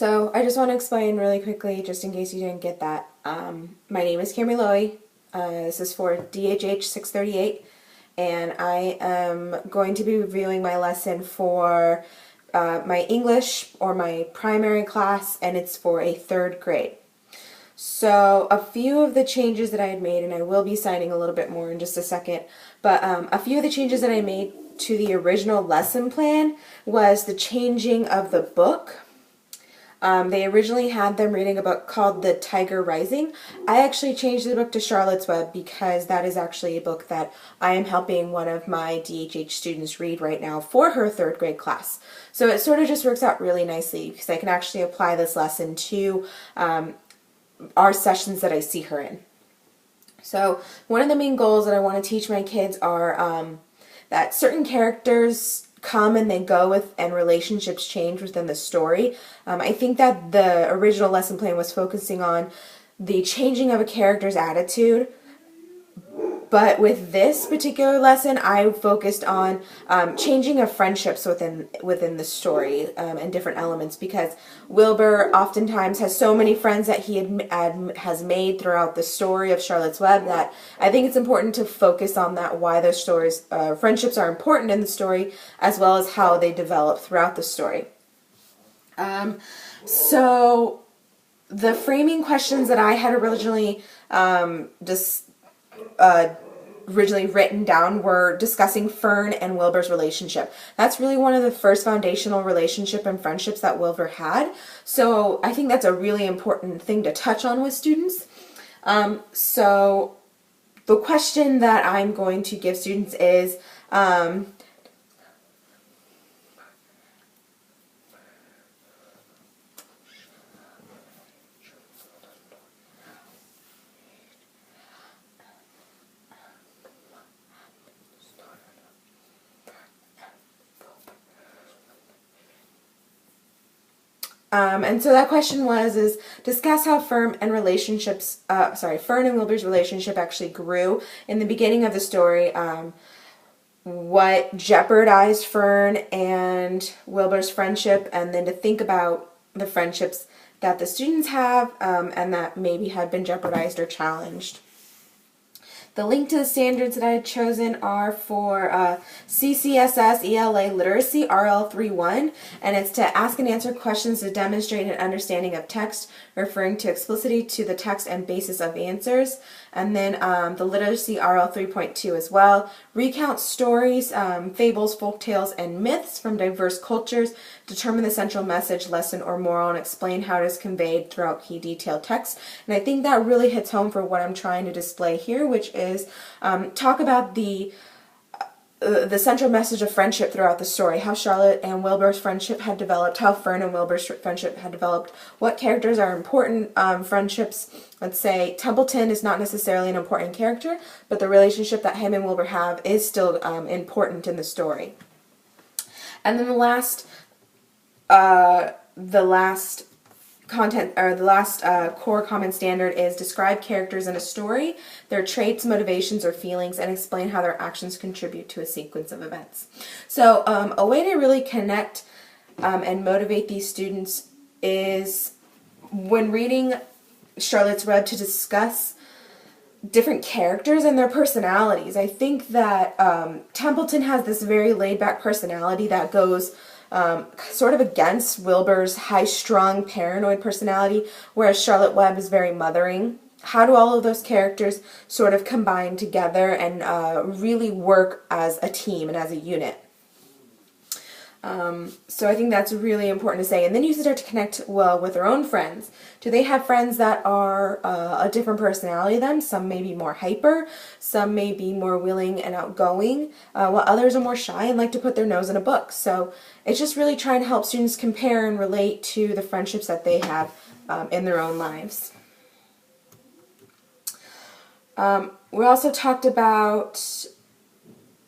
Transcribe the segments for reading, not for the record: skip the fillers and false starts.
So I just want to explain really quickly, just in case you didn't get that. My name is Camry Lowy. This is for DHH 638, and I am going to be reviewing my lesson for my English or my primary class, and it's for a third grade. So a few of the changes that I had made, and I will be citing a little bit more in just a second, but a few of the changes that I made to the original lesson plan was the changing of the book. They originally had them reading a book called The Tiger Rising. I actually changed the book to Charlotte's Web because that is actually a book that I am helping one of my DHH students read right now for her third grade class. So it sort of just works out really nicely because I can actually apply this lesson to our sessions that I see her in. So one of the main goals that I want to teach my kids are that certain characters come and they go with, and relationships change within the story. I think that the original lesson plan was focusing on the changing of a character's attitude, but with this particular lesson, I focused on changing of friendships within the story and different elements, because Wilbur oftentimes has so many friends that he has made throughout the story of Charlotte's Web that I think it's important to focus on that, why those friendships are important in the story, as well as how they develop throughout the story. So the framing questions that I had originally originally written down were discussing Fern and Wilbur's relationship. That's really one of the first foundational relationship and friendships that Wilbur had. So I think that's a really important thing to touch on with students. So the question that I'm going to give students is, and so that question is discuss how Fern and Wilbur's relationship actually grew in the beginning of the story. What jeopardized Fern and Wilbur's friendship, and then to think about the friendships that the students have and that maybe have been jeopardized or challenged. The link to the standards that I had chosen are for CCSS ELA Literacy RL31, and it's to ask and answer questions to demonstrate an understanding of text, referring to explicitly to the text and basis of answers. And then the Literacy RL3.2 as well. Recount stories, fables, folktales, and myths from diverse cultures. Determine the central message, lesson, or moral, and explain how it is conveyed throughout key detailed text. And I think that really hits home for what I'm trying to display here, which is talk about the central message of friendship throughout the story, how Charlotte and Wilbur's friendship had developed, how Fern and Wilbur's friendship had developed, what characters are important friendships. Let's say Templeton is not necessarily an important character, but the relationship that him and Wilbur have is still important in the story. And then the last core common standard is describe characters in a story, their traits, motivations, or feelings, and explain how their actions contribute to a sequence of events. So a way to really connect and motivate these students is when reading Charlotte's Web to discuss different characters and their personalities. I think that Templeton has this very laid-back personality that goes sort of against Wilbur's high-strung, paranoid personality, whereas Charlotte Web is very mothering. How do all of those characters sort of combine together and really work as a team and as a unit? So I think that's really important to say. And then you start to connect well with their own friends. Do they have friends that are a different personality than them? Some may be more hyper, some may be more willing and outgoing, while others are more shy and like to put their nose in a book. So it's just really trying to help students compare and relate to the friendships that they have in their own lives. We also talked about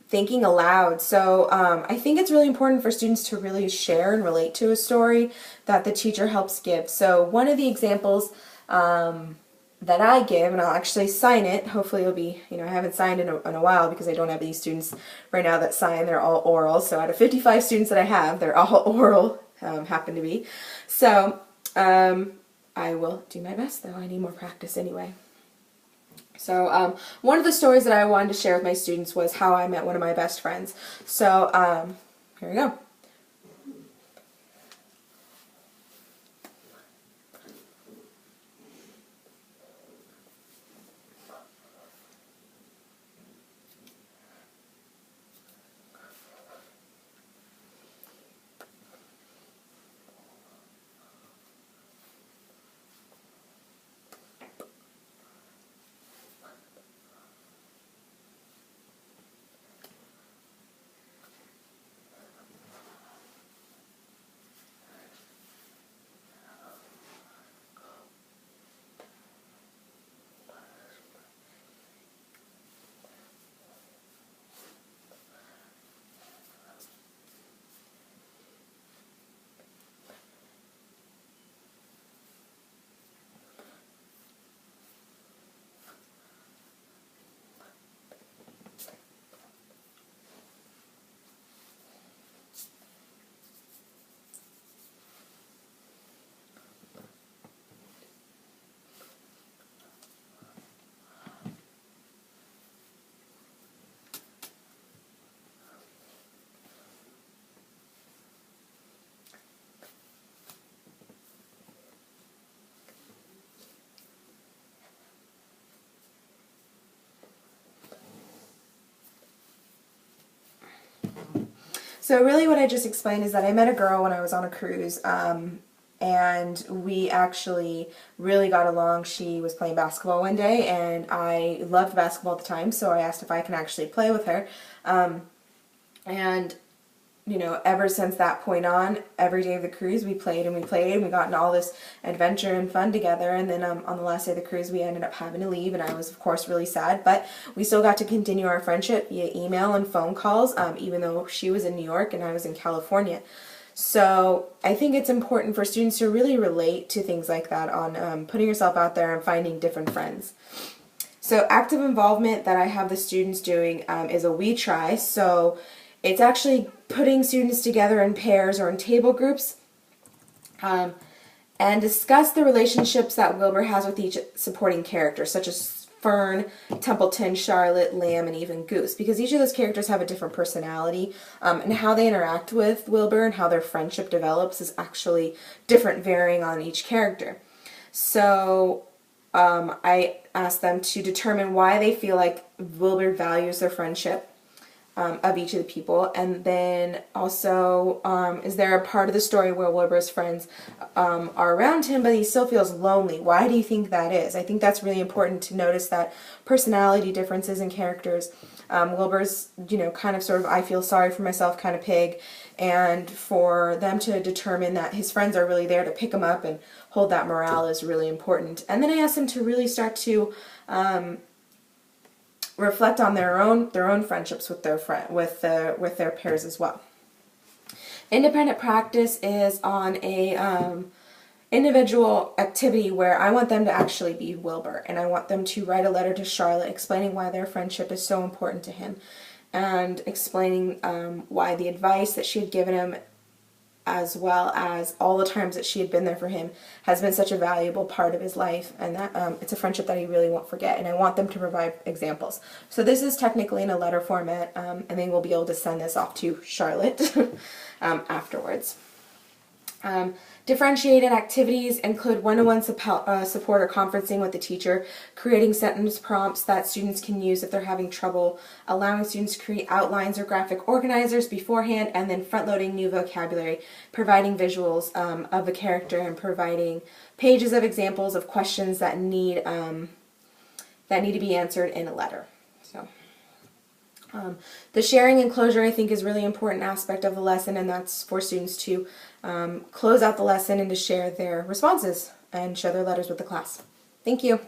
thinking aloud. So I think it's really important for students to really share and relate to a story that the teacher helps give. So one of the examples that I give, and I'll actually sign it, hopefully it'll be, I haven't signed in a while because I don't have any students right now that sign, they're all oral. So out of 55 students that I have, they're all oral, happen to be. So I will do my best, though. I need more practice anyway. So one of the stories that I wanted to share with my students was how I met one of my best friends. So here we go. So really what I just explained is that I met a girl when I was on a cruise, and we actually really got along. She was playing basketball one day, and I loved basketball at the time, so I asked if I can actually play with her. And you know, ever since that point on, every day of the cruise we played and we played and we got into all this adventure and fun together. And then on the last day of the cruise we ended up having to leave, and I was of course really sad, but we still got to continue our friendship via email and phone calls, even though she was in New York and I was in California. So I think it's important for students to really relate to things like that on putting yourself out there and finding different friends. So active involvement that I have the students doing is a We Try. So it's actually putting students together in pairs or in table groups and discuss the relationships that Wilbur has with each supporting character, such as Fern, Templeton, Charlotte, Lamb, and even Goose, because each of those characters have a different personality, and how they interact with Wilbur and how their friendship develops is actually different, varying on each character. So I asked them to determine why they feel like Wilbur values their friendship of each of the people, and then also is there a part of the story where Wilbur's friends are around him but he still feels lonely? Why do you think that is? I think that's really important to notice that personality differences in characters. Wilbur's, you know, kind of sort of I feel sorry for myself kind of pig, and for them to determine that his friends are really there to pick him up and hold that morale is really important. And then I asked them to really start to reflect on their own friendships with their pairs as well. Independent practice is on a individual activity where I want them to actually be Wilbur, and I want them to write a letter to Charlotte explaining why their friendship is so important to him, and explaining why the advice that she had given him, as well as all the times that she had been there for him, has been such a valuable part of his life, and that it's a friendship that he really won't forget, and I want them to provide examples. So this is technically in a letter format, and then we'll be able to send this off to Charlotte afterwards. Differentiated activities include one-to-one support or conferencing with the teacher, creating sentence prompts that students can use if they're having trouble, allowing students to create outlines or graphic organizers beforehand, and then front-loading new vocabulary, providing visuals of the character, and providing pages of examples of questions that need to be answered in a letter. So. The sharing and closure, I think, is a really important aspect of the lesson, and that's for students to close out the lesson and to share their responses and share their letters with the class. Thank you.